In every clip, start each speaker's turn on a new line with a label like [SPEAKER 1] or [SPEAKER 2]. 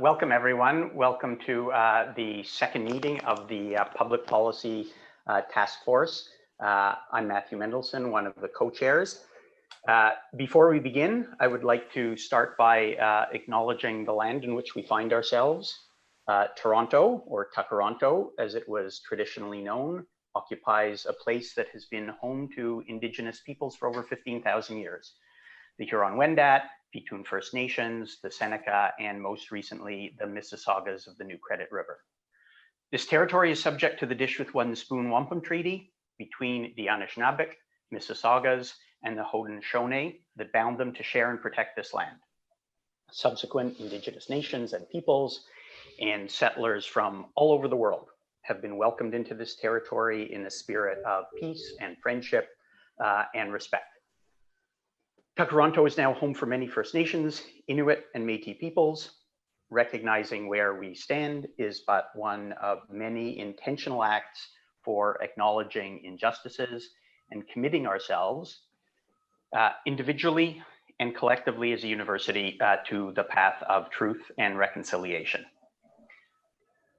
[SPEAKER 1] Welcome, everyone. Welcome to the second meeting of the Public Policy Task Force. I'm Matthew Mendelsohn, one of the co-chairs. Before we begin, I would like to start by acknowledging the land in which we find ourselves. Toronto, or Takaranto, as it was traditionally known, occupies a place that has been home to Indigenous peoples for over 15,000 years. The Huron-Wendat, Petun First Nations, the Seneca, and most recently, the Mississaugas of the New Credit River. This territory is subject to the Dish with One Spoon Wampum Treaty between the Anishinaabeg, Mississaugas, and the Haudenosaunee that bound them to share and protect this land. Subsequent Indigenous nations and peoples and settlers from all over the world have been welcomed into this territory in a spirit of peace and friendship and respect. Takaranto is now home for many First Nations, Inuit, and Métis peoples. Recognizing where we stand is but one of many intentional acts for acknowledging injustices and committing ourselves individually and collectively as a university to the path of truth and reconciliation.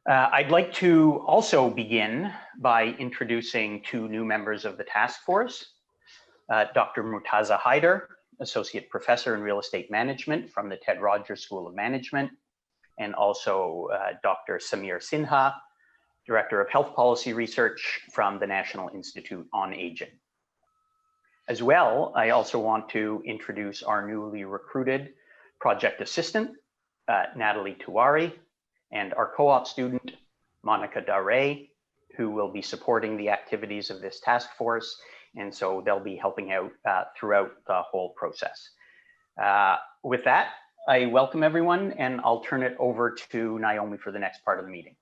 [SPEAKER 1] I'd like to also begin by introducing two new members of the task force, Dr. Murtaza Haider, Associate Professor in Real Estate Management from the Ted Rogers School of Management, and also Dr. Samir Sinha, Director of Health Policy Research from the National Institute on Aging. As well, I also want to introduce our newly recruited project assistant, Natalie Tuwari, and our co-op student, Monica Dare, who will be supporting the activities of this task force. And so they'll be helping out throughout the whole process. With that, I welcome everyone, and I'll turn it over to Naomi for the next part of the meeting.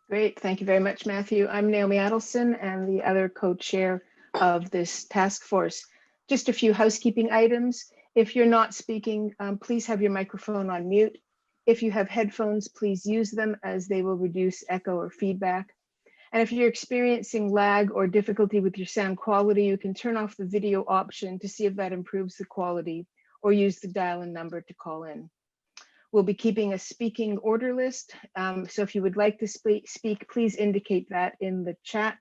[SPEAKER 2] Great, thank you very much, Matthew. I'm Naomi Adelson and the other co-chair of this task force. Just a few housekeeping items. If you're not speaking, please have your microphone on mute. If you have headphones, please use them as they will reduce echo or feedback. And if you're experiencing lag or difficulty with your sound quality, you can turn off the video option to see if that improves the quality, or use the dial-in number to call in. We'll be keeping a speaking order list. So if you would like to speak, please indicate that in the chat.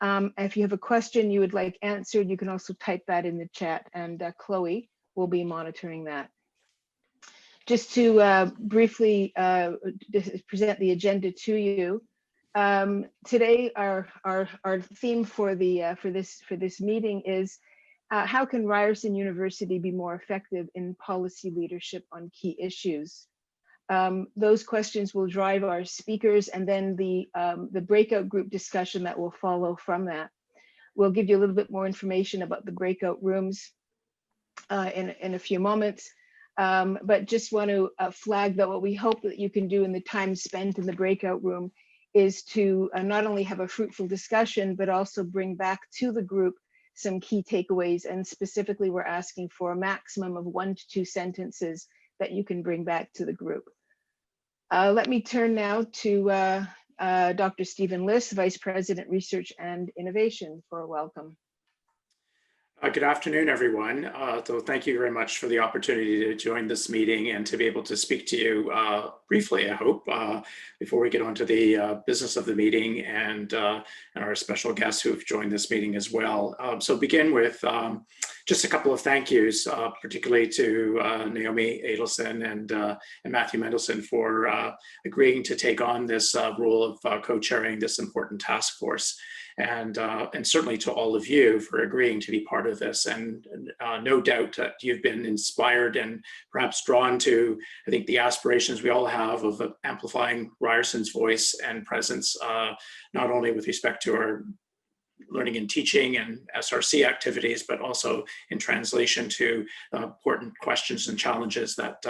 [SPEAKER 2] If you have a question you would like answered, you can also type that in the chat, and Chloe will be monitoring that. Just to briefly present the agenda to you. Today, our theme for this meeting is how can Ryerson University be more effective in policy leadership on key issues? Those questions will drive our speakers, and then the breakout group discussion that will follow from that. We'll give you a little bit more information about the breakout rooms in a few moments. But just want to flag that what we hope that you can do in the time spent in the breakout room is to not only have a fruitful discussion, but also bring back to the group some key takeaways. And specifically, we're asking for a maximum of 1 to 2 sentences that you can bring back to the group. Let me turn now to Dr. Stephen Liss, Vice President, Research and Innovation, for a welcome.
[SPEAKER 3] Good afternoon, everyone. So thank you very much for the opportunity to join this meeting and to be able to speak to you briefly, I hope, before we get on to the business of the meeting and our special guests who have joined this meeting as well. So begin with just a couple of thank yous, particularly to Naomi Adelson and Matthew Mendelsohn for agreeing to take on this role of co-chairing this important task force. And certainly to all of you for agreeing to be part of this. And no doubt that you've been inspired and perhaps drawn to, I think, the aspirations we all have of amplifying Ryerson's voice and presence, not only with respect to our learning and teaching and SRC activities, but also in translation to important questions and challenges that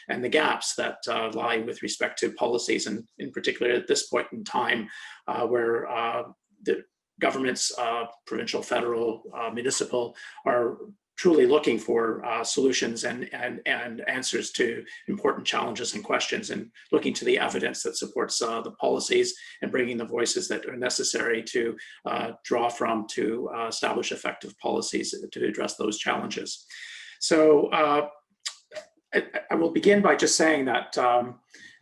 [SPEAKER 3] and the gaps that lie with respect to policies, and in particular at this point in time where the governments, provincial, federal, municipal, are truly looking for solutions and answers to important challenges and questions, and looking to the evidence that supports the policies and bringing the voices that are necessary to draw from to establish effective policies to address those challenges. So I will begin by just saying that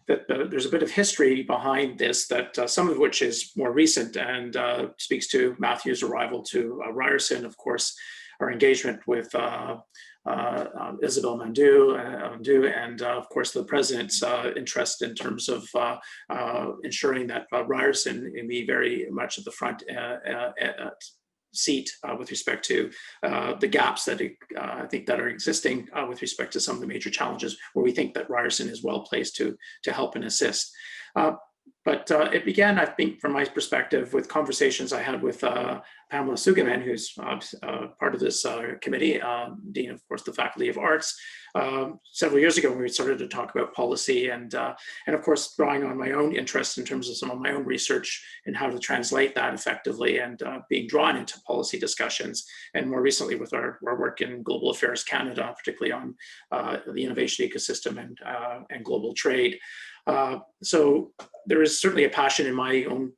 [SPEAKER 3] that there's a bit of history behind this, that some of which is more recent and speaks to Matthew's arrival to Ryerson, of course, our engagement with Isabelle Mondou, and of course the president's interest in terms of ensuring that Ryerson can be very much at the front seat with respect to the gaps that I think that are existing with respect to some of the major challenges where we think that Ryerson is well placed to help and assist. But it began, I think, from my perspective, with conversations I had with Pamela Sugaman, who's part of this committee, Dean, of course, the Faculty of Arts, several years ago when we started to talk about policy, and of course, drawing on my own interest in terms of some of my own research and how to translate that effectively, and being drawn into policy discussions, and more recently with our work in Global Affairs Canada, particularly on the innovation ecosystem and global trade. So there is certainly a passion in my own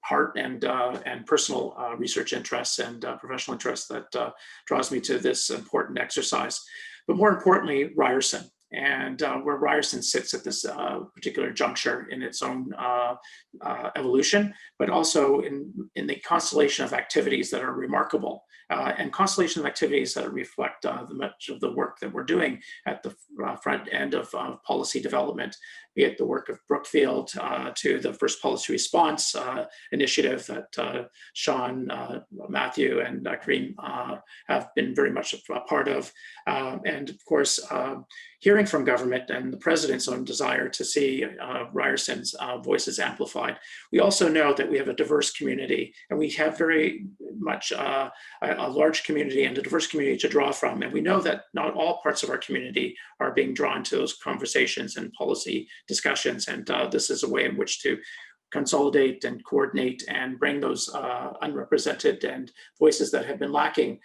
[SPEAKER 3] heart and personal research interests and professional interests that draws me to this important exercise. But more importantly, Ryerson, and where Ryerson sits at this particular juncture in its own evolution, but also in the constellation of activities that are remarkable, and constellation of activities that reflect much of the work that we're doing at the front end of policy development, be it the work of Brookfield to the first policy response initiative that Sean, Matthew, and Kareem have been very much a part of. And of course, hearing from government and the president's own desire to see Ryerson's voices amplified. We also know that we have a diverse community, and we have very much a large community and a diverse community to draw from. And we know that not all parts of our community are being drawn to those conversations and policy discussions. And this is a way in which to consolidate and coordinate and bring those unrepresented and voices that have been lacking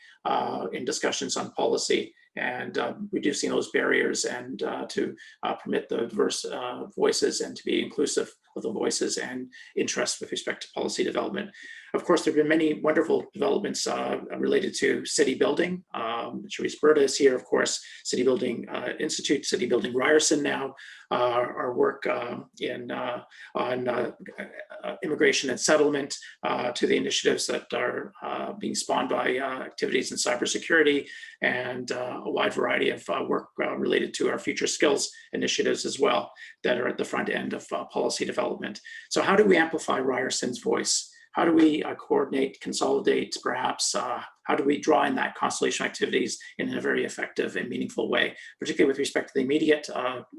[SPEAKER 3] in discussions on policy, and reducing those barriers, and to permit the diverse voices and to be inclusive of the voices and interests with respect to policy development. Of course, there have been many wonderful developments related to city building. Charisse Berta is here, of course, City Building Institute, City Building Ryerson now, our work on immigration and settlement, to the initiatives that are being spawned by activities in cybersecurity, and a wide variety of work related to our future skills initiatives as well that are at the front end of policy development. So how do we amplify Ryerson's voice? How do we coordinate, consolidate, perhaps? How do we draw in that constellation of activities in a very effective and meaningful way, particularly with respect to the immediate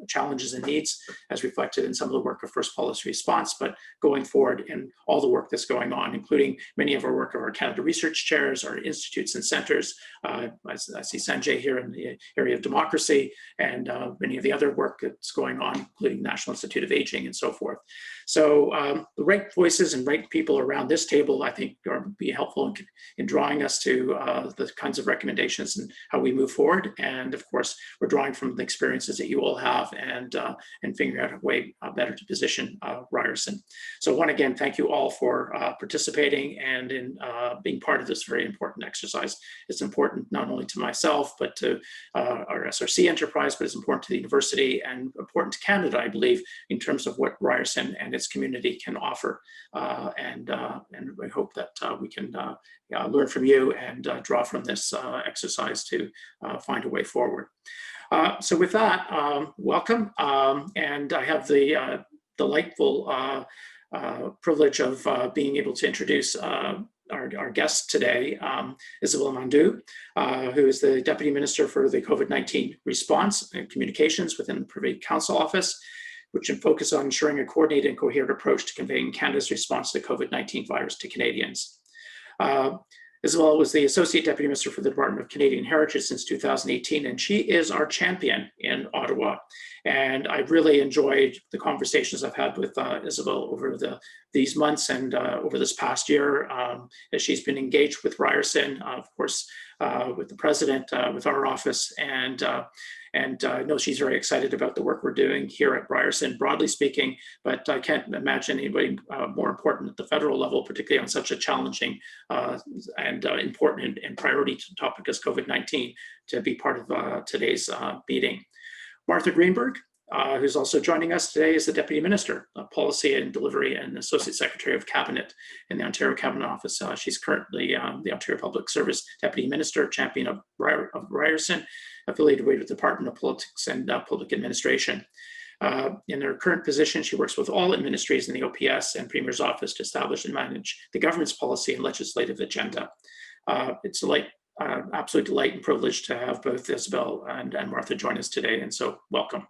[SPEAKER 3] challenges and needs as reflected in some of the work of First Policy Response, but going forward in all the work that's going on, including many of our work of our Canada Research Chairs, our institutes and centers. I see Sanjay here in the area of democracy, and many of the other work that's going on, including National Institute of Aging and so forth. So the right voices and right people around this table, I think, are be helpful in drawing us to the kinds of recommendations and how we move forward. And of course, we're drawing from the experiences that you all have, and figuring out a way better to position Ryerson. So one, again, thank you all for participating and in being part of this very important exercise. It's important not only to myself, but to our SRC enterprise, but it's important to the university and important to Canada, I believe, in terms of what Ryerson and its community can offer. And I hope that we can learn from you and draw from this exercise to find a way forward. So with that, welcome. And I have the delightful privilege of being able to introduce our guest today, Isabelle Mondou, who is the Deputy Minister for the COVID-19 response and communications within the Privy Council Office, which can focus on ensuring a coordinated and coherent approach to conveying Canada's response to the COVID-19 virus to Canadians. Isabelle was the Associate Deputy Minister for the Department of Canadian Heritage since 2018, and she is our champion in Ottawa. And I've really enjoyed the conversations I've had with Isabelle over these months and over this past year, as she's been engaged with Ryerson, of course, with the President, with our office, and I know she's very excited about the work we're doing here at Ryerson, broadly speaking, but I can't imagine anybody more important at the federal level, particularly on such a challenging and important and priority topic as COVID-19, to be part of today's meeting. Martha Greenberg, who's also joining us today, is the Deputy Minister of Policy and Delivery and Associate Secretary of Cabinet in the Ontario Cabinet Office. She's currently the Ontario Public Service Deputy Minister, champion of Ryerson, affiliated with the Department of Politics and Public Administration. In her current position, she works with all ministries in the OPS and Premier's Office to establish and manage the government's policy and legislative agenda. It's absolute delight and privilege to have both Isabelle and Martha join us today, and so welcome.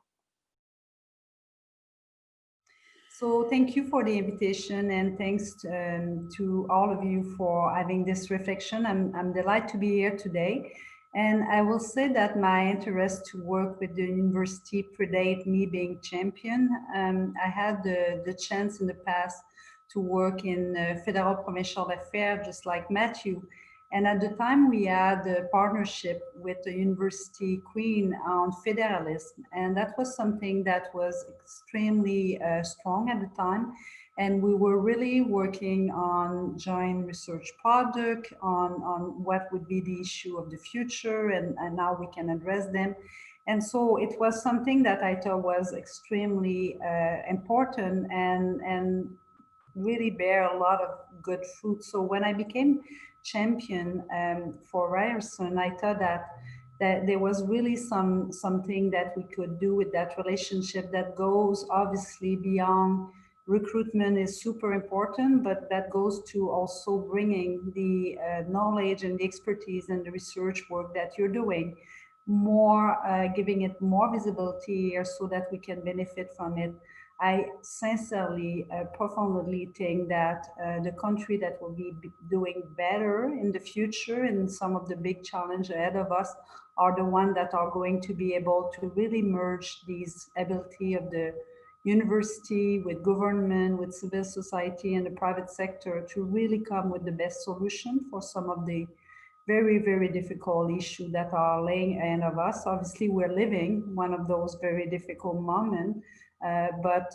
[SPEAKER 4] So thank you for the invitation, and thanks to all of you for having this reflection. I'm delighted to be here today. And I will say that my interest to work with the university predate me being champion. I had the chance in the past to work in federal provincial affairs, just like Matthew. And at the time we had a partnership with the University Queen on federalism. And that was something that was extremely strong at the time. And we were really working on joint research project, on what would be the issue of the future and how we can address them. And so it was something that I thought was extremely important and really bear a lot of good fruit. So when I became champion for Ryerson, I thought that there was really something that we could do with that relationship that goes obviously beyond recruitment is super important, but that goes to also bringing the knowledge and the expertise and the research work that you're doing, more giving it more visibility here so that we can benefit from it. I sincerely, profoundly think that the country that will be doing better in the future and some of the big challenges ahead of us are the ones that are going to be able to really merge these ability of the university with government, with civil society and the private sector to really come with the best solution for some of the very, very difficult issues that are laying ahead of us. Obviously, we're living one of those very difficult moments. But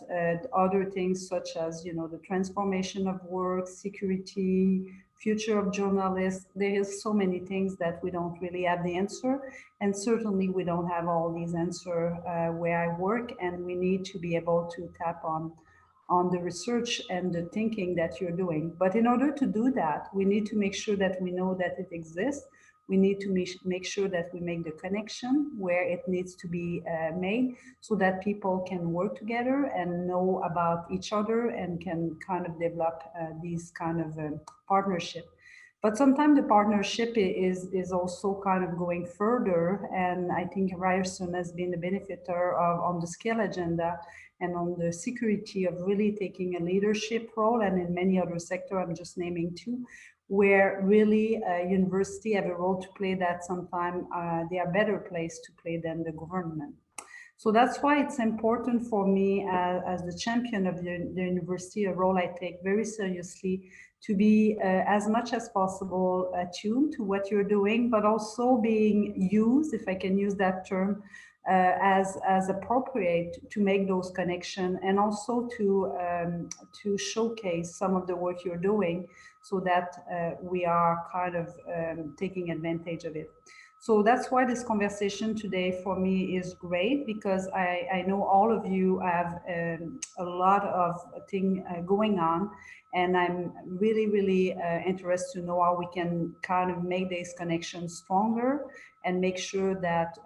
[SPEAKER 4] other things such as, the transformation of work, security, future of journalists, there is so many things that we don't really have the answer. And certainly we don't have all these answers where I work, and we need to be able to tap on the research and the thinking that you're doing. But in order to do that, we need to make sure that we know that it exists. We need to make sure that we make the connection where it needs to be made so that people can work together and know about each other and can kind of develop these kind of partnership. But sometimes the partnership is also kind of going further. And I think Ryerson has been a benefiter on the scale agenda and on the security of really taking a leadership role, and in many other sectors, I'm just naming two, where really university have a role to play that sometimes they are better placed to play than the government. So that's why it's important for me as the champion of the university, a role I take very seriously, to be as much as possible attuned to what you're doing, but also being used, if I can use that term, as appropriate to make those connections, and also to showcase some of the work you're doing so that we are kind of taking advantage of it. So that's why this conversation today for me is great, because I know all of you have a lot of things going on, and I'm really, really interested to know how we can kind of make these connections stronger and make sure that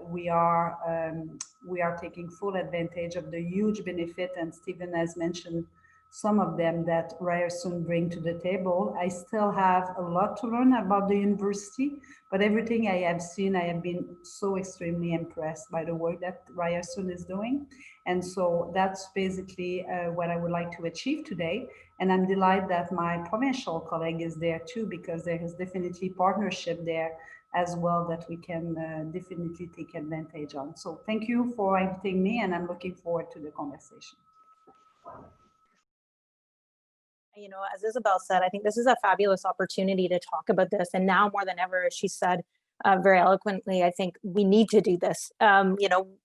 [SPEAKER 4] we are taking full advantage of the huge benefit, and Stephen has mentioned some of them that Ryerson bring to the table. I still have a lot to learn about the university, but everything I have seen, I have been so extremely impressed by the work that Ryerson is doing. And so that's basically what I would like to achieve today. And I'm delighted that my provincial colleague is there too, because there is definitely partnership there as well that we can definitely take advantage on. So thank you for inviting me, and I'm looking forward to the conversation.
[SPEAKER 5] As Isabelle said, I think this is a fabulous opportunity to talk about this. And now more than ever, as she said very eloquently, I think we need to do this.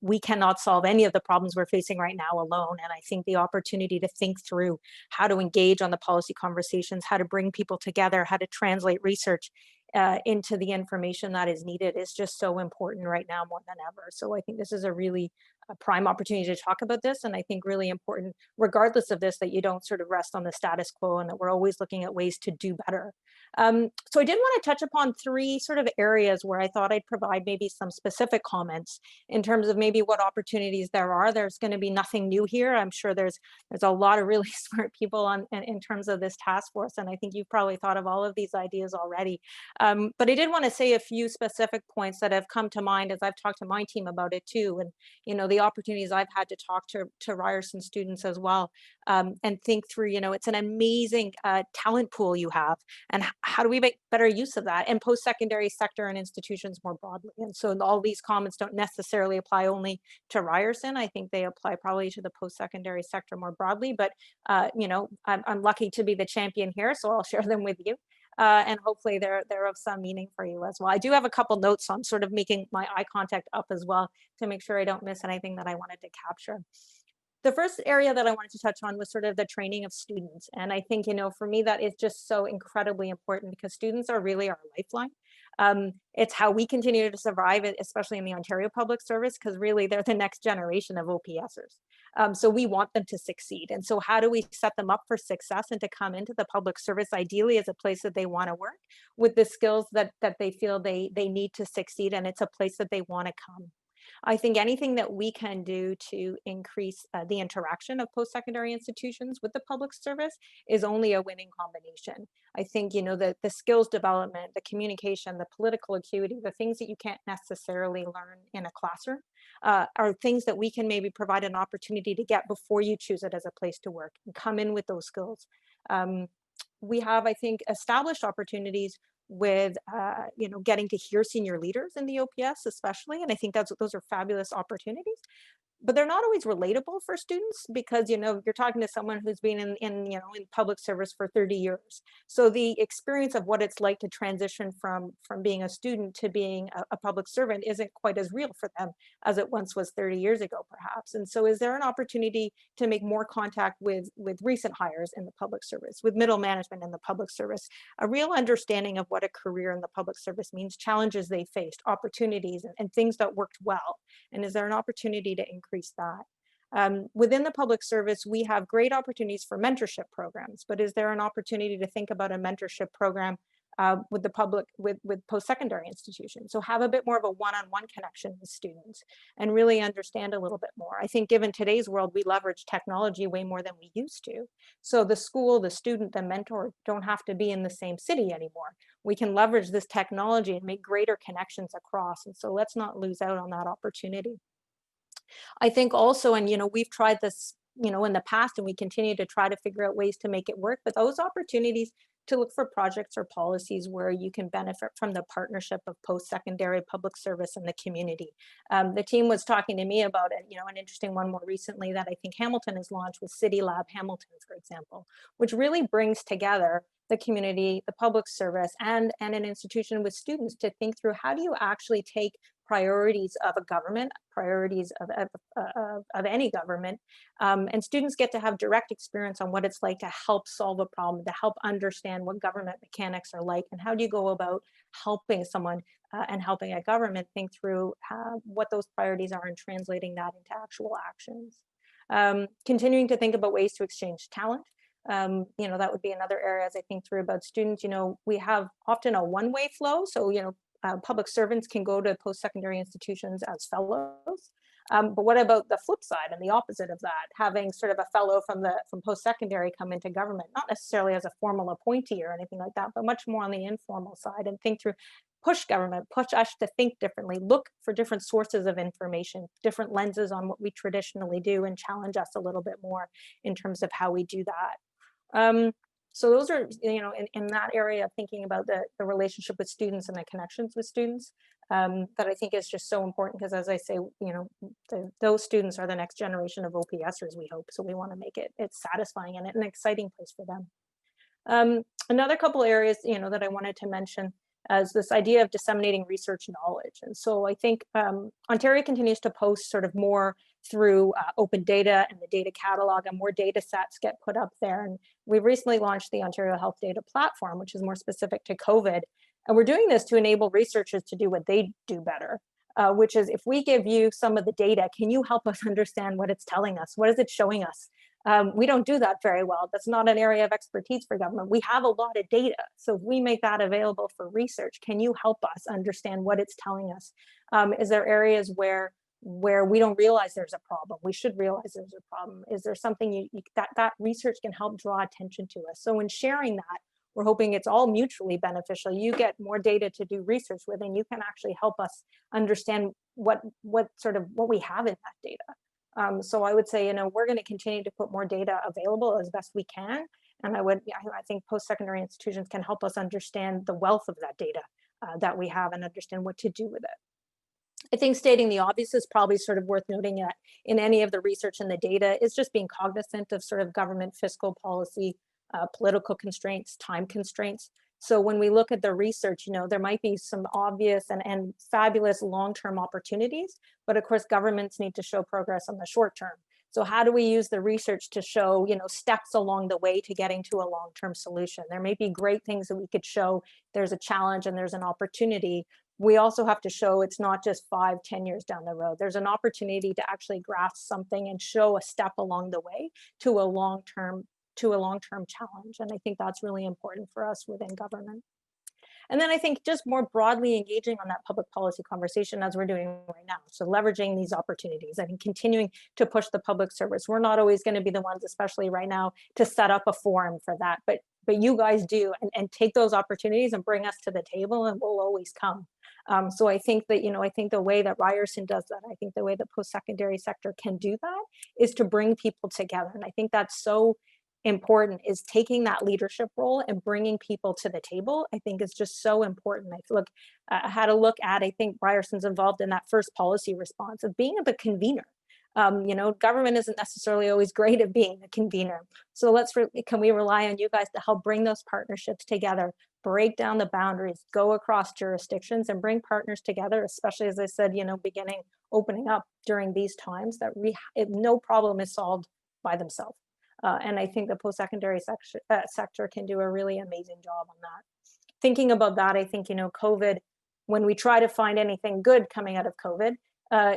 [SPEAKER 5] We cannot solve any of the problems we're facing right now alone. And I think the opportunity to think through how to engage on the policy conversations, how to bring people together, how to translate research into the information that is needed is just so important right now more than ever. So I think this is a really a prime opportunity to talk about this. And I think really important, regardless of this, that you don't sort of rest on the status quo and that we're always looking at ways to do better. So I did want to touch upon three sort of areas where I thought I'd provide maybe some specific comments in terms of maybe what opportunities there are. There's going to be nothing new here. I'm sure there's a lot of really smart people in terms of this task force. And I think you've probably thought of all of these ideas already. But I did want to say a few specific points that have come to mind as I've talked to my team about it too. And, you know, the opportunities I've had to talk to Ryerson students as well, and think through, you know, it's an amazing talent pool you have, and how do we make better use of that, and post-secondary sector and institutions more broadly. And so all these comments don't necessarily apply only to Ryerson. I think they apply probably to the post-secondary sector more broadly, but you know, I'm lucky to be the champion here, so I'll share them with you. And hopefully they're of some meaning for you as well. I do have a couple notes on sort of making my eye contact up as well to make sure I don't miss anything that I wanted to capture. The first area that I wanted to touch on was sort of the training of students. And I think, you know, for me, that is just so incredibly important because students are really our lifeline. It's how we continue to survive, especially in the Ontario Public Service, because really they're the next generation of OPSers. So we want them to succeed. And so how do we set them up for success and to come into the public service, ideally as a place that they want to work with the skills that they feel they need to succeed, and it's a place that they want to come. I think anything that we can do to increase the interaction of post-secondary institutions with the public service is only a winning combination. I think, you know, the skills development, the communication, the political acuity, the things that you can't necessarily learn in a classroom are things that we can maybe provide an opportunity to get before you choose it as a place to work and come in with those skills. We have, I think, established opportunities with you know, getting to hear senior leaders in the OPS especially, and I think those are fabulous opportunities. But they're not always relatable for students because, you know, you're talking to someone who's been in public service for 30 years. So the experience of what it's like to transition from being a student to being a public servant isn't quite as real for them as it once was 30 years ago, perhaps. And so is there an opportunity to make more contact with recent hires in the public service, with middle management in the public service, a real understanding of what a career in the public service means, challenges they faced, opportunities, and things that worked well? And is there an opportunity to increase that? Within the public service, we have great opportunities for mentorship programs, but is there an opportunity to think about a mentorship program with the public, with post-secondary institutions? So have a bit more of a one-on-one connection with students and really understand a little bit more. I think given today's world, we leverage technology way more than we used to. So the school, the student, the mentor don't have to be in the same city anymore. We can leverage this technology and make greater connections across. And so let's not lose out on that opportunity. I think also, and, you know, we've tried this, you know, in the past, and we continue to try to figure out ways to make it work, but those opportunities to look for projects or policies where you can benefit from the partnership of post-secondary public service and the community. The team was talking to me about it, you know, an interesting one more recently that I think Hamilton has launched with City Lab Hamilton, for example, which really brings together the community, the public service, and an institution with students to think through how do you actually take priorities of a government, priorities of any government, and students get to have direct experience on what it's like to help solve a problem, to help understand what government mechanics are like, and how do you go about helping someone and helping a government think through what those priorities are and translating that into actual actions. Continuing to think about ways to exchange talent. You know, that would be another area as I think through about students. You know, we have often a one-way flow. So, you know, public servants can go to post-secondary institutions as fellows. But what about the flip side and the opposite of that? Having sort of a fellow from post-secondary come into government, not necessarily as a formal appointee or anything like that, but much more on the informal side, and think through, push government, push us to think differently, look for different sources of information, different lenses on what we traditionally do, and challenge us a little bit more in terms of how we do that. So those are, you know, in that area of thinking about the relationship with students and the connections with students, that I think is just so important, because as I say, you know, those students are the next generation of OPSers, we hope. So we want to make it satisfying and an exciting place for them. Another couple areas, you know, that I wanted to mention as this idea of disseminating research knowledge. And so I think Ontario continues to post sort of more through open data and the data catalog, and more data sets get put up there. And we've recently launched the Ontario Health Data Platform, which is more specific to COVID. And we're doing this to enable researchers to do what they do better. which is if we give you some of the data, can you help us understand what it's telling us? What is it showing us? We don't do that very well. That's not an area of expertise for government. We have a lot of data. So if we make that available for research, can you help us understand what it's telling us? Is there areas where we don't realize there's a problem? We should realize there's a problem. Is there something that research can help draw attention to us? So in sharing that, we're hoping it's all mutually beneficial. You get more data to do research with, and you can actually help us understand what we have in that data. So I would say, we're going to continue to put more data available as best we can. And I think post-secondary institutions can help us understand the wealth of that data that we have and understand what to do with it. I think stating the obvious is probably sort of worth noting that in any of the research and the data is just being cognizant of sort of government fiscal policy, political constraints, time constraints. So when we look at the research, there might be some obvious and fabulous long-term opportunities, but of course governments need to show progress on the short term. So how do we use the research to show, steps along the way to getting to a long-term solution? There may be great things that we could show. There's a challenge and there's an opportunity. We also have to show it's not just 5-10 years down the road. There's an opportunity to actually grasp something and show a step along the way to a long-term challenge. And I think that's really important for us within government. And then I think just more broadly engaging on that public policy conversation as we're doing right now. So leveraging these opportunities, I think continuing to push the public service. We're not always going to be the ones, especially right now, to set up a forum for that, but you guys do, and take those opportunities and bring us to the table, and we'll always come. So I think that, I think the way that Ryerson does that, I think the way the post-secondary sector can do that is to bring people together. And I think that's so important, is taking that leadership role and bringing people to the table. I think is just so important. I had a look at, I think Ryerson's involved in that first policy response of being the convener. Government isn't necessarily always great at being the convener. So can we rely on you guys to help bring those partnerships together, break down the boundaries, go across jurisdictions and bring partners together, especially as I said, opening up during these times that no problem is solved by themselves. And I think the post-secondary sector can do a really amazing job on that. Thinking about that, I think, COVID, when we try to find anything good coming out of COVID,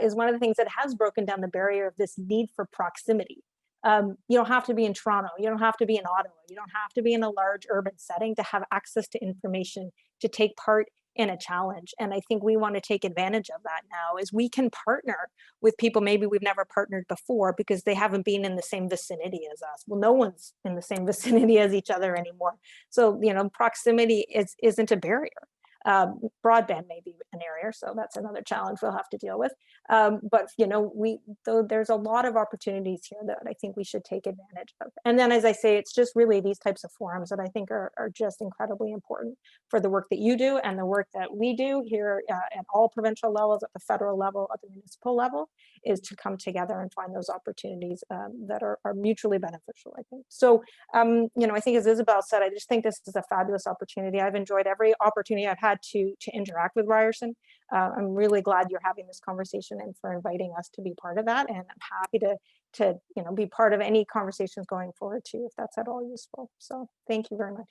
[SPEAKER 5] is one of the things that has broken down the barrier of this need for proximity. You don't have to be in Toronto. You don't have to be in Ottawa. You don't have to be in a large urban setting to have access to information, to take part in a challenge. And I think we want to take advantage of that now, is we can partner with people maybe we've never partnered before because they haven't been in the same vicinity as us. Well, no one's in the same vicinity as each other anymore. So, proximity isn't a barrier. Broadband may be an area, so that's another challenge we'll have to deal with. But there's a lot of opportunities here that I think we should take advantage of. And then, as I say, it's just really these types of forums that I think are just incredibly important for the work that you do and the work that we do here at all provincial levels, at the federal level, at the municipal level, is to come together and find those opportunities that are mutually beneficial, I think. So, I think as Isabelle said, I just think this is a fabulous opportunity. I've enjoyed every opportunity I've had to interact with Ryerson. I'm really glad you're having this conversation and for inviting us to be part of that. And I'm happy to be part of any conversations going forward too, if that's at all useful. So thank you very much.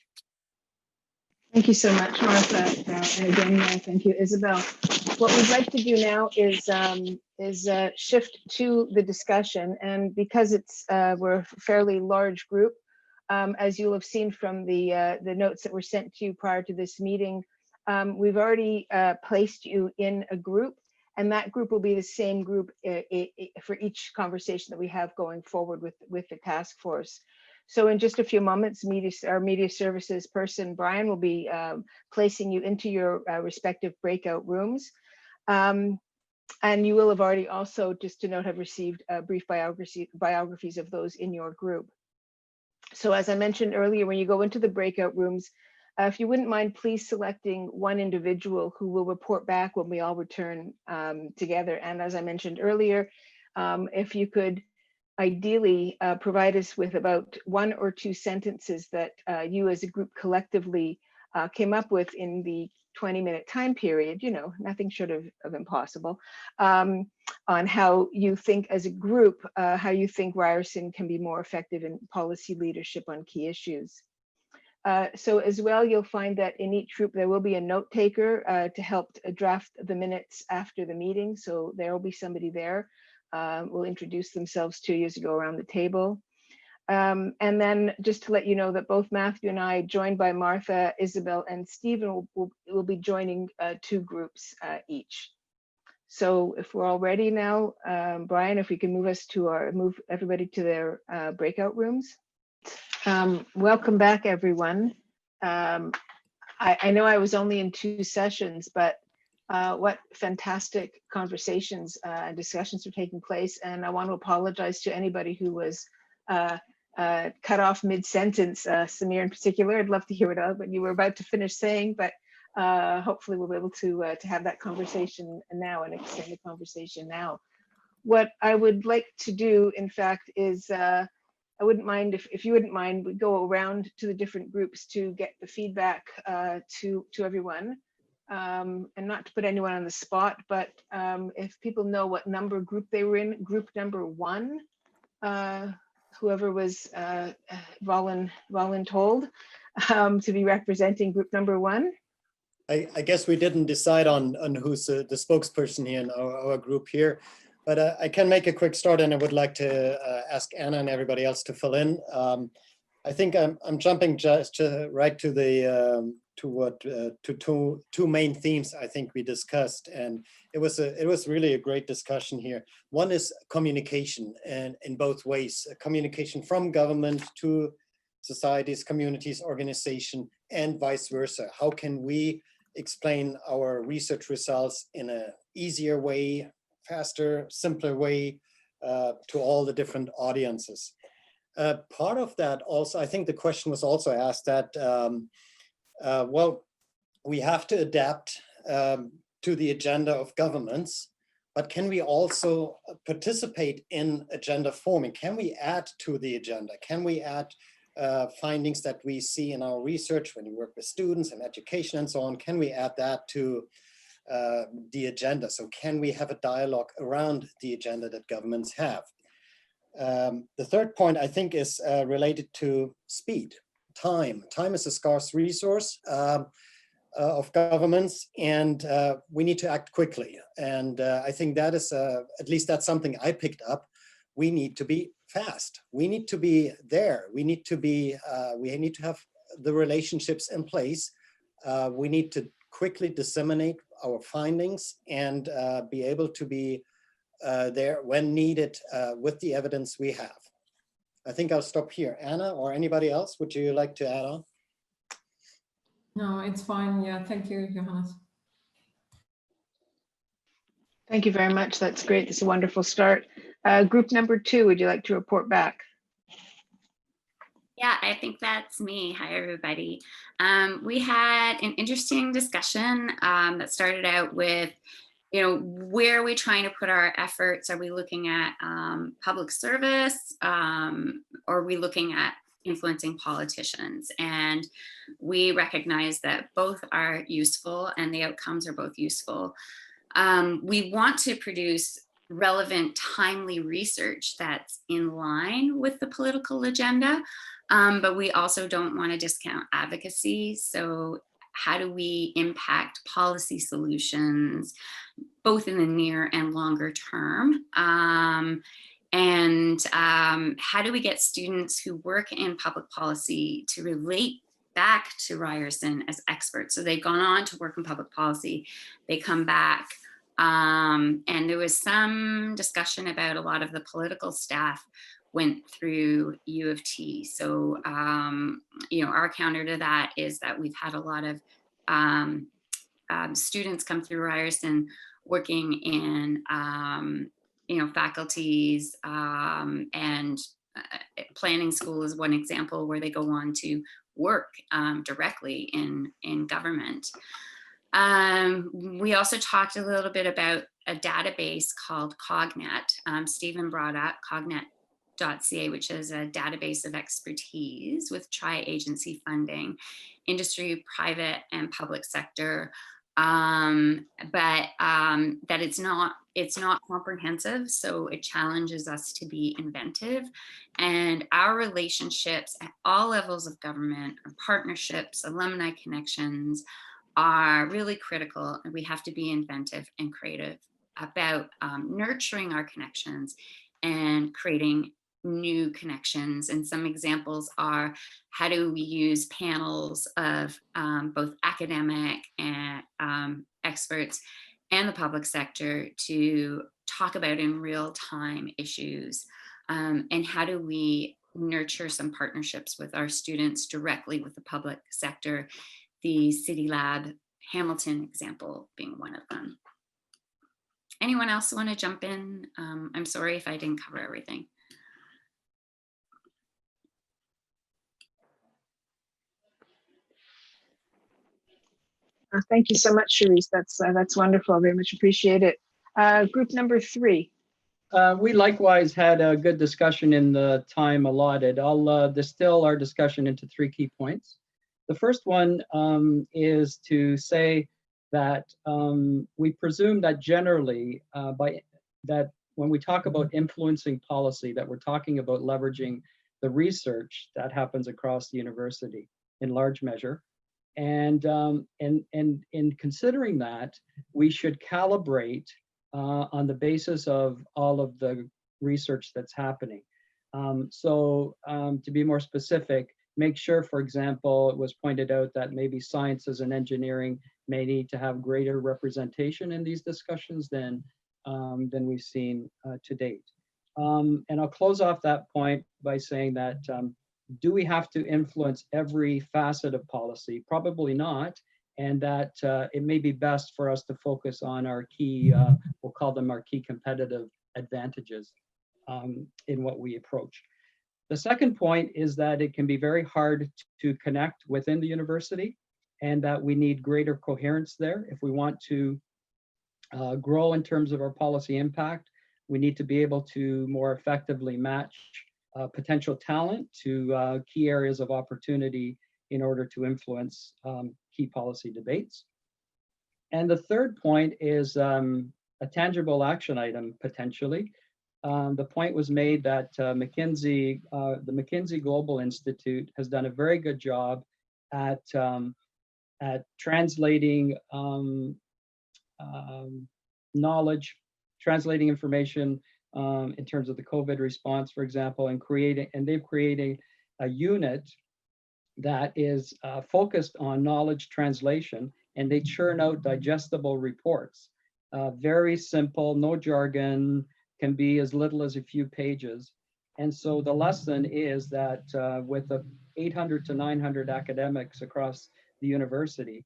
[SPEAKER 2] Thank you so much, Martha. And again, thank you, Isabelle. What we'd like to do now is shift to the discussion. And because we're a fairly large group, as you'll have seen from the notes that were sent to you prior to this meeting, we've already placed you in a group, and that group will be the same group for each conversation that we have going forward with the task force. So in just a few moments, our media services person, Brian, will be placing you into your respective breakout rooms. And you will have already also, just to note, have received brief biographies of those in your group. So as I mentioned earlier, when you go into the breakout rooms, if you wouldn't mind, please selecting one individual who will report back when we all return together. And as I mentioned earlier, if you could ideally provide us with about 1 or 2 sentences that you as a group collectively came up with in the 20-minute time period, nothing short of impossible, on how you think as a group, how you think Ryerson can be more effective in policy leadership on key issues. So as well, you'll find that in each group, there will be a note taker to help draft the minutes after the meeting. So there will be somebody there, will introduce themselves to you as you go around the table. And then just to let you know that both Matthew and I, joined by Martha, Isabelle, and Stephen, will be joining 2 groups each. So if we're all ready now, Brian, if we can move everybody to their breakout rooms. Welcome back, everyone. I know I was only in 2 sessions, but what fantastic conversations and discussions are taking place. And I want to apologize to anybody who was cut off mid-sentence, Samir in particular. I'd love to hear what you were about to finish saying, but hopefully we'll be able to have that conversation now and extend the conversation now. What I would like to do, in fact, is I wouldn't mind if you wouldn't mind, we go around to the different groups to get the feedback to everyone. And not to put anyone on the spot, but if people know what number group they were in, group number 1, whoever was voluntold to be representing group number 1.
[SPEAKER 6] I guess we didn't decide on who's the spokesperson here in our group here, but I can make a quick start, and I would like to ask Anna and everybody else to fill in. I think I'm jumping just right to the two main themes I think we discussed, and it was really a great discussion here. One is communication, and in both ways, communication from government to societies, communities, organization, and vice versa. How can we explain our research results in an easier way, faster, simpler way to all the different audiences? Part of that also, I think the question was also asked that, well, we have to adapt to the agenda of governments, but can we also participate in agenda forming? Can we add to the agenda? Can we add findings that we see in our research when we work with students and education and so on? Can we add that to the agenda? So can we have a dialogue around the agenda that governments have? The third point, I think, is related to speed, time. Time is a scarce resource of governments, and we need to act quickly. And I think that is, at least that's something I picked up. We need to be fast. We need to be there. We need to have the relationships in place. We need to quickly disseminate our findings and be able to be there when needed with the evidence we have. I think I'll stop here. Anna or anybody else, would you like to add on?
[SPEAKER 7] No, it's fine. Yeah, thank you, Johannes.
[SPEAKER 2] Thank you very much. That's great. It's a wonderful start. Group number 2, would you like to report back?
[SPEAKER 8] Yeah, I think that's me. Hi, everybody. We had an interesting discussion that started out with, where are we trying to put our efforts? Are we looking at public service, or are we looking at influencing politicians? And we recognize that both are useful and the outcomes are both useful. We want to produce relevant, timely research that's in line with the political agenda, but we also don't want to discount advocacy. So how do we impact policy solutions, both in the near and longer term? And how do we get students who work in public policy to relate back to Ryerson as experts? So they've gone on to work in public policy, they come back, and there was some discussion about a lot of the political staff went through U of T. So, our counter to that is that we've had a lot of students come through Ryerson working in, faculties, and planning school is one example where they go on to work directly in government. We also talked a little bit about a database called Cognet. Stephen brought up Cognet.ca, which is a database of expertise with tri-agency funding, industry, private, and public sector, but that it's not it's not comprehensive, so it challenges us to be inventive. And our relationships at all levels of government, our partnerships, alumni connections are really critical. And we have to be inventive and creative about nurturing our connections and creating new connections. And some examples are, how do we use panels of both academic and experts and the public sector to talk about in real time issues? And how do we nurture some partnerships with our students directly with the public sector? The City Lab Hamilton example being one of them. Anyone else want to jump in? I'm sorry if I didn't cover everything.
[SPEAKER 2] Thank you so much, Cherise. That's wonderful. I very much appreciate it. Group number 3.
[SPEAKER 9] We likewise had a good discussion in the time allotted. I'll distill our discussion into 3 key points. The first one is to say that we presume that generally that when we talk about influencing policy, that we're talking about leveraging the research that happens across the university in large measure. And in considering that, we should calibrate on the basis of all of the research that's happening. So to be more specific, make sure, for example, it was pointed out that maybe sciences and engineering may need to have greater representation in these discussions than we've seen to date. And I'll close off that point by saying that do we have to influence every facet of policy? Probably not. And that it may be best for us to focus on our key, we'll call them our key competitive advantages in what we approach. The second point is that it can be very hard to connect within the university, and that we need greater coherence there. If we want to grow in terms of our policy impact, we need to be able to more effectively match potential talent to key areas of opportunity in order to influence key policy debates. And the third point is a tangible action item, potentially. The point was made that the McKinsey Global Institute has done a very good job at translating knowledge, translating information in terms of the COVID response, for example, and they've created a unit that is focused on knowledge translation, and they churn out digestible reports. Very simple, no jargon, can be as little as a few pages. And so the lesson is that with the 800 to 900 academics across the university,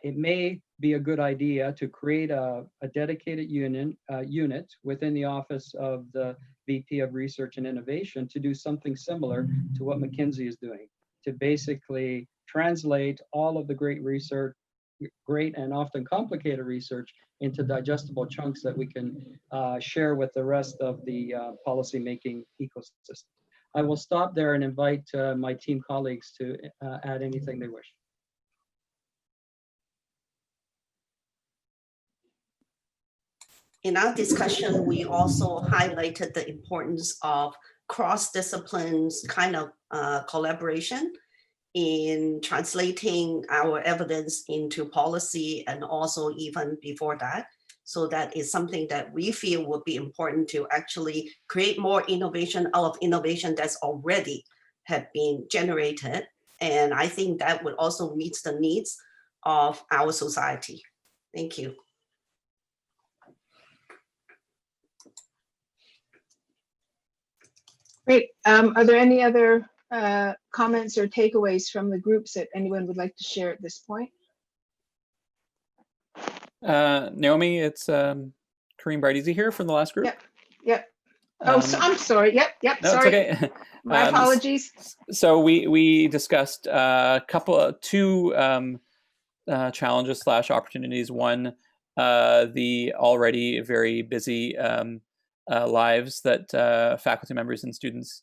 [SPEAKER 9] it may be a good idea to create a dedicated unit within the office of the VP of Research and Innovation to do something similar to what McKinsey is doing, to basically translate all of the great research, great and often complicated research, into digestible chunks that we can share with the rest of the policymaking ecosystem. I will stop there and invite my team colleagues to add anything they wish.
[SPEAKER 10] In our discussion, we also highlighted the importance of cross-disciplines kind of collaboration in translating our evidence into policy, and also even before that. So that is something that we feel would be important to actually create more innovation out of innovation that's already have been generated. And I think that would also meet the needs of our society. Thank you.
[SPEAKER 2] Great. Are there any other comments or takeaways from the groups that anyone would like to share at this point?
[SPEAKER 11] Naomi, it's Kareem Brightsey here from the last group.
[SPEAKER 2] Yep. Oh, so I'm sorry. Yep.
[SPEAKER 11] No,
[SPEAKER 2] Sorry.
[SPEAKER 11] it's okay.
[SPEAKER 2] My apologies.
[SPEAKER 11] So we discussed two challenges / opportunities. One, the already very busy lives that faculty members and students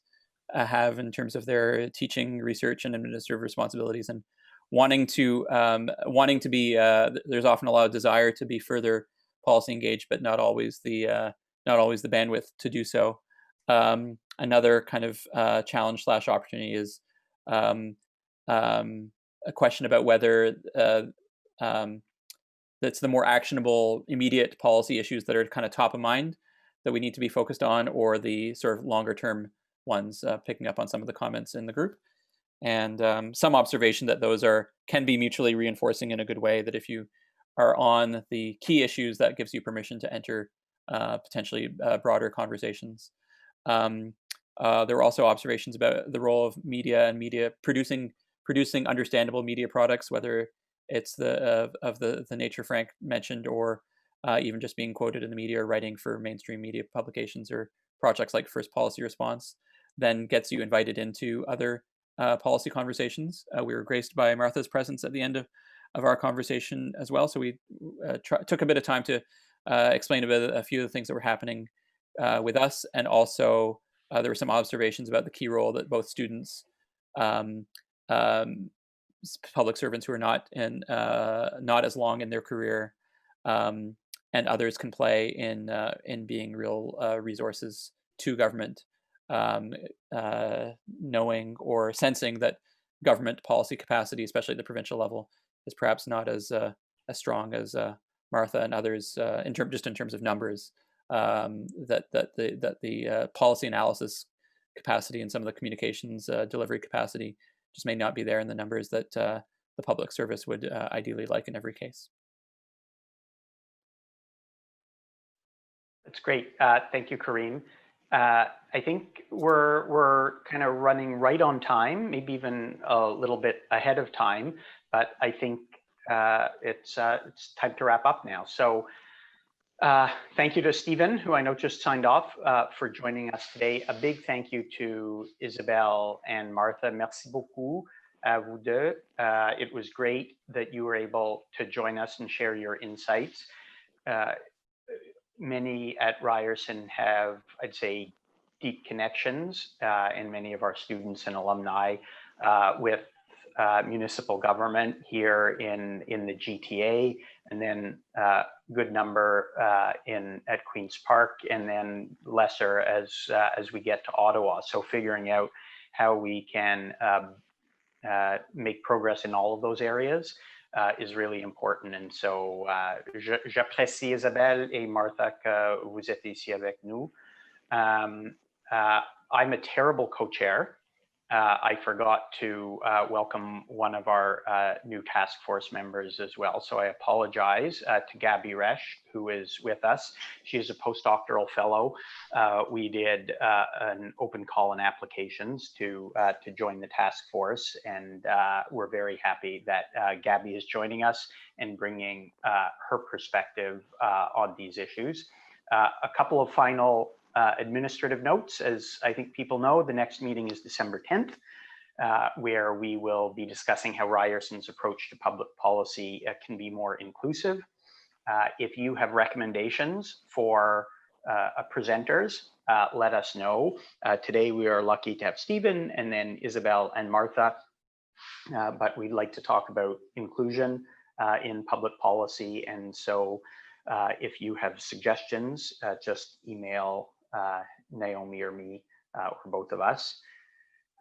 [SPEAKER 11] have in terms of their teaching, research, and administrative responsibilities, and wanting to be there's often a lot of desire to be further policy engaged, but not always the bandwidth to do so. Another kind of challenge / opportunity is a question about whether that's the more actionable, immediate policy issues that are kind of top of mind that we need to be focused on, or the sort of longer term ones, picking up on some of the comments in the group. And some observation that those can be mutually reinforcing in a good way, that if you are on the key issues, that gives you permission to enter potentially broader conversations. There were also observations about the role of media and media producing understandable media products, whether it's the nature Frank mentioned, or even just being quoted in the media or writing for mainstream media publications or projects like First Policy Response, then gets you invited into other policy conversations. We were graced by Martha's presence at the end of our conversation as well. So we took a bit of time to explain a few of the things that were happening with us, and also there were some observations about the key role that both students, public servants who are not as long in their career, and others can play in being real resources to government, knowing or sensing that government policy capacity, especially at the provincial level, is perhaps not as strong as Martha and others in terms of numbers. That the policy analysis capacity and some of the communications delivery capacity just may not be there in the numbers that the public service would ideally like in every case.
[SPEAKER 1] That's great. Thank you, Kareem. I think we're kind of running right on time, maybe even a little bit ahead of time, but I think it's time to wrap up now. So thank you to Stephen, who I know just signed off, for joining us today. A big thank you to Isabelle and Martha. Merci beaucoup à vous deux. It was great that you were able to join us and share your insights. Many at Ryerson have, I'd say, deep connections, and many of our students and alumni with municipal government here in the GTA, and then good number at Queen's Park, and then lesser as we get to Ottawa. So figuring out how we can make progress in all of those areas is really important. And so j'apprécie Isabelle et Martha que vous êtes ici avec nous. I'm a terrible co-chair. I forgot to welcome one of our new task force members as well. So I apologize to Gabby Resch, who is with us. She is a postdoctoral fellow. We did an open call on applications to join the task force, and we're very happy that Gabby is joining us and bringing her perspective on these issues. A couple of final administrative notes. As I think people know, the next meeting is December 10th, where we will be discussing how Ryerson's approach to public policy can be more inclusive. If you have recommendations for presenters, let us know. Today we are lucky to have Stephen and then Isabelle and Martha, but we'd like to talk about inclusion in public policy. And so if you have suggestions, just email Naomi or me, or both of us.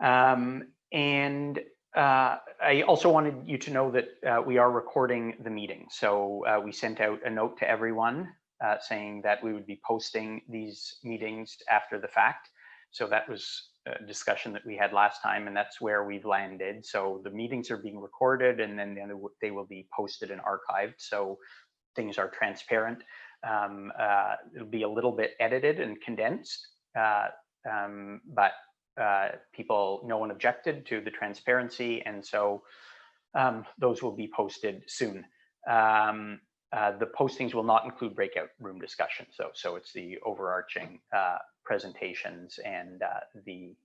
[SPEAKER 1] And I also wanted you to know that we are recording the meeting. So we sent out a note to everyone saying that we would be posting these meetings after the fact. So that was a discussion that we had last time, and that's where we've landed. So the meetings are being recorded, and then they will be posted and archived. So things are transparent. It'll be a little bit edited and condensed, but no one objected to the transparency, and so those will be posted soon. The postings will not include breakout room discussion, so it's the overarching presentations and the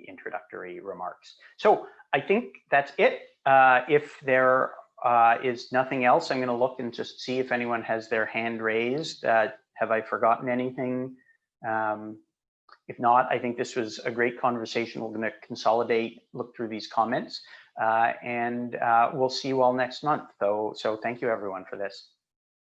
[SPEAKER 1] introductory remarks. So I think that's it. If there is nothing else, I'm going to look and just see if anyone has their hand raised. Have I forgotten anything? If not, I think this was a great conversation. We're going to consolidate, look through these comments, and we'll see you all next month. So thank you everyone for this.